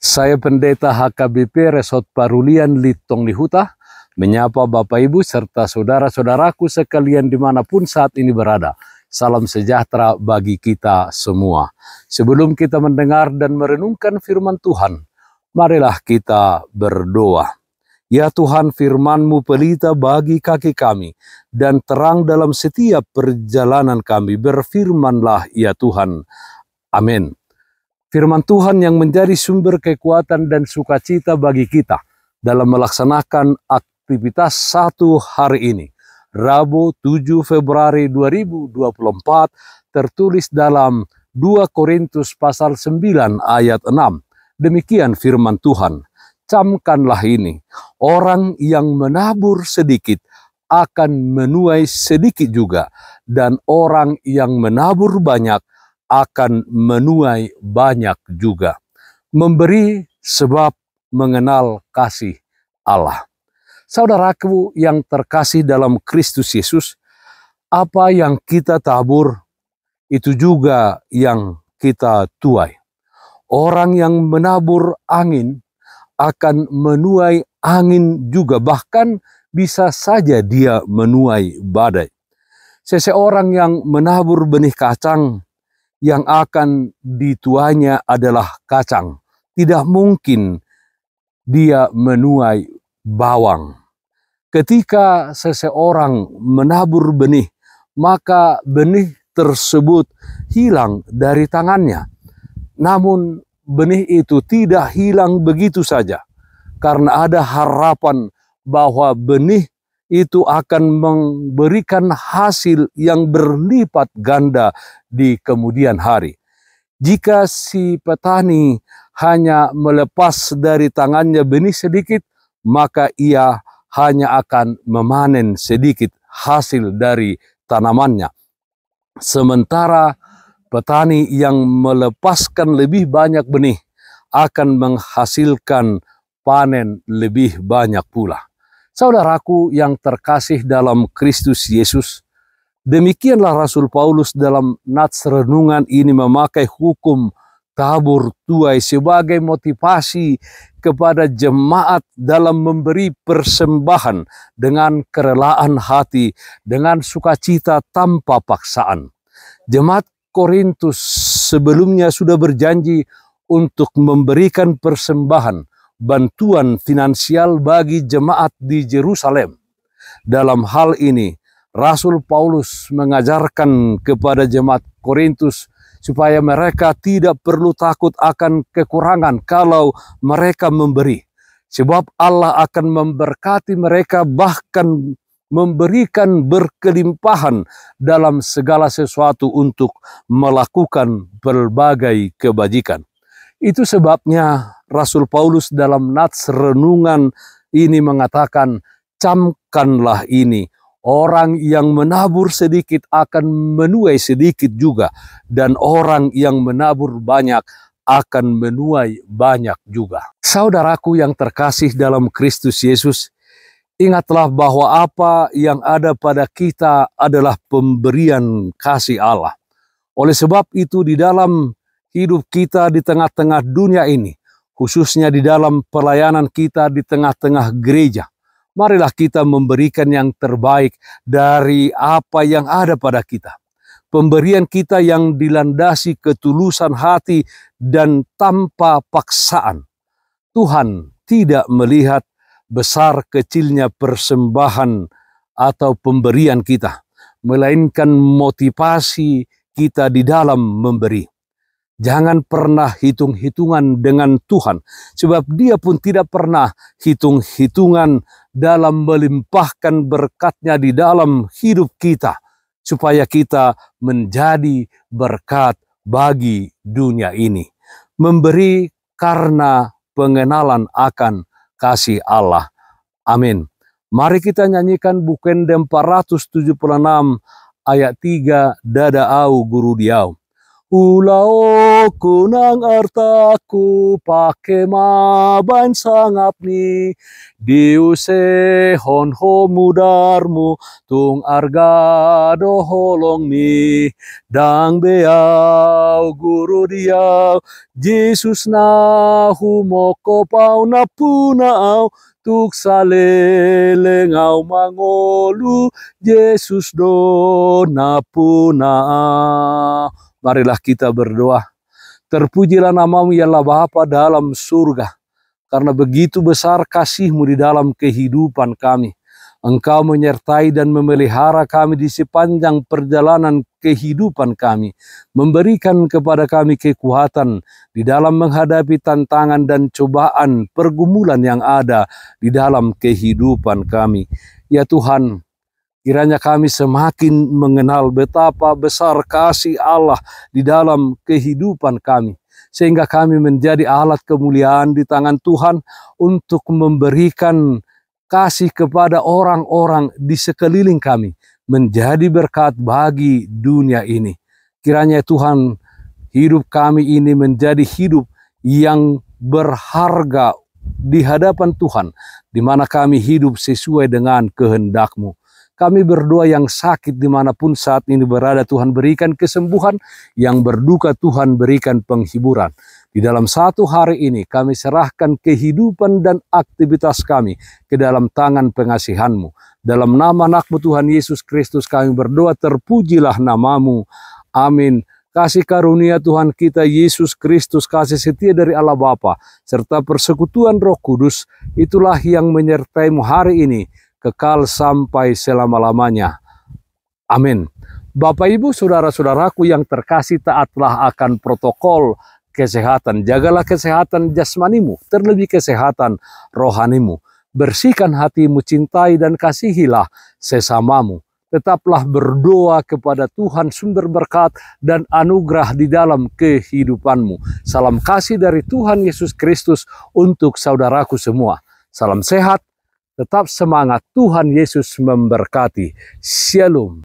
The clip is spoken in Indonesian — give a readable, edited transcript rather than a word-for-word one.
Saya Pendeta HKBP Resort Parulian Litong Lihuta, menyapa Bapak Ibu serta saudara-saudaraku sekalian dimanapun saat ini berada. Salam sejahtera bagi kita semua. Sebelum kita mendengar dan merenungkan firman Tuhan, marilah kita berdoa. Ya Tuhan, firman-Mu pelita bagi kaki kami dan terang dalam setiap perjalanan kami. Berfirmanlah ya Tuhan. Amin. Firman Tuhan yang menjadi sumber kekuatan dan sukacita bagi kita dalam melaksanakan aktivitas satu hari ini. Rabu 7 Februari 2024 tertulis dalam 2 Korintus pasal 9 ayat 6. Demikian firman Tuhan. Camkanlah ini, orang yang menabur sedikit akan menuai sedikit juga, dan orang yang menabur banyak akan menuai banyak juga. Memberi sebab mengenal kasih Allah. Saudaraku yang terkasih dalam Kristus Yesus, apa yang kita tabur, itu juga yang kita tuai. Orang yang menabur angin akan menuai angin juga, bahkan bisa saja dia menuai badai. Seseorang yang menabur benih kacang, yang akan dituainya adalah kacang. Tidak mungkin dia menuai bawang. Ketika seseorang menabur benih, maka benih tersebut hilang dari tangannya. Namun benih itu tidak hilang begitu saja, karena ada harapan bahwa benih itu akan memberikan hasil yang berlipat ganda di kemudian hari. Jika si petani hanya melepas dari tangannya benih sedikit, maka ia hanya akan memanen sedikit hasil dari tanamannya. Sementara petani yang melepaskan lebih banyak benih akan menghasilkan panen lebih banyak pula. Saudaraku yang terkasih dalam Kristus Yesus, demikianlah Rasul Paulus dalam nats renungan ini memakai hukum tabur tuai sebagai motivasi kepada jemaat dalam memberi persembahan dengan kerelaan hati, dengan sukacita tanpa paksaan. Jemaat Korintus sebelumnya sudah berjanji untuk memberikan persembahan, bantuan finansial bagi jemaat di Yerusalem. Dalam hal ini, Rasul Paulus mengajarkan kepada jemaat Korintus supaya mereka tidak perlu takut akan kekurangan kalau mereka memberi. Sebab Allah akan memberkati mereka, bahkan memberikan berkelimpahan dalam segala sesuatu untuk melakukan berbagai kebajikan. Itu sebabnya Rasul Paulus dalam nats renungan ini mengatakan, camkanlah ini, orang yang menabur sedikit akan menuai sedikit juga, dan orang yang menabur banyak akan menuai banyak juga. Saudaraku yang terkasih dalam Kristus Yesus, ingatlah bahwa apa yang ada pada kita adalah pemberian kasih Allah. Oleh sebab itu di dalam hidup kita di tengah-tengah dunia ini, khususnya di dalam pelayanan kita di tengah-tengah gereja, marilah kita memberikan yang terbaik dari apa yang ada pada kita. Pemberian kita yang dilandasi ketulusan hati dan tanpa paksaan. Tuhan tidak melihat besar kecilnya persembahan atau pemberian kita, melainkan motivasi kita di dalam memberi. Jangan pernah hitung-hitungan dengan Tuhan, sebab Dia pun tidak pernah hitung-hitungan dalam melimpahkan berkat-Nya di dalam hidup kita, supaya kita menjadi berkat bagi dunia ini. Memberi karena pengenalan akan kasih Allah. Amin. Mari kita nyanyikan Bukende 476 ayat 3, Dada au guru diau. Ulao kunang artaku pake mabain sangap ni diuse honho mudarmu tung argado holong ni dang beau guru diau Jesus na humoko pau na punau tuk salele ngau mangolu Jesus do na punau. Marilah kita berdoa. Terpujilah namamu ya Allah Bapa dalam surga. Karena begitu besar kasih-Mu di dalam kehidupan kami. Engkau menyertai dan memelihara kami di sepanjang perjalanan kehidupan kami. Memberikan kepada kami kekuatan di dalam menghadapi tantangan dan cobaan pergumulan yang ada di dalam kehidupan kami. Ya Tuhan, kiranya kami semakin mengenal betapa besar kasih Allah di dalam kehidupan kami. Sehingga kami menjadi alat kemuliaan di tangan Tuhan untuk memberikan kasih kepada orang-orang di sekeliling kami. Menjadi berkat bagi dunia ini. Kiranya Tuhan, hidup kami ini menjadi hidup yang berharga di hadapan Tuhan. Di mana kami hidup sesuai dengan kehendak-Mu. Kami berdoa yang sakit dimanapun saat ini berada, Tuhan berikan kesembuhan, yang berduka Tuhan berikan penghiburan. Di dalam satu hari ini kami serahkan kehidupan dan aktivitas kami ke dalam tangan pengasihan-Mu. Dalam nama anak-Mu Tuhan Yesus Kristus kami berdoa, terpujilah nama-Mu. Amin. Kasih karunia Tuhan kita Yesus Kristus, kasih setia dari Allah Bapa, serta persekutuan Roh Kudus, itulah yang menyertai-Mu hari ini, kekal sampai selama-lamanya. Amin. Bapak Ibu saudara-saudaraku yang terkasih, taatlah akan protokol kesehatan. Jagalah kesehatan jasmanimu, terlebih kesehatan rohanimu. Bersihkan hatimu, cintai dan kasihilah sesamamu. Tetaplah berdoa kepada Tuhan sumber berkat dan anugerah di dalam kehidupanmu. Salam kasih dari Tuhan Yesus Kristus untuk saudaraku semua. Salam sehat. Tetap semangat, Tuhan Yesus memberkati. Shalom.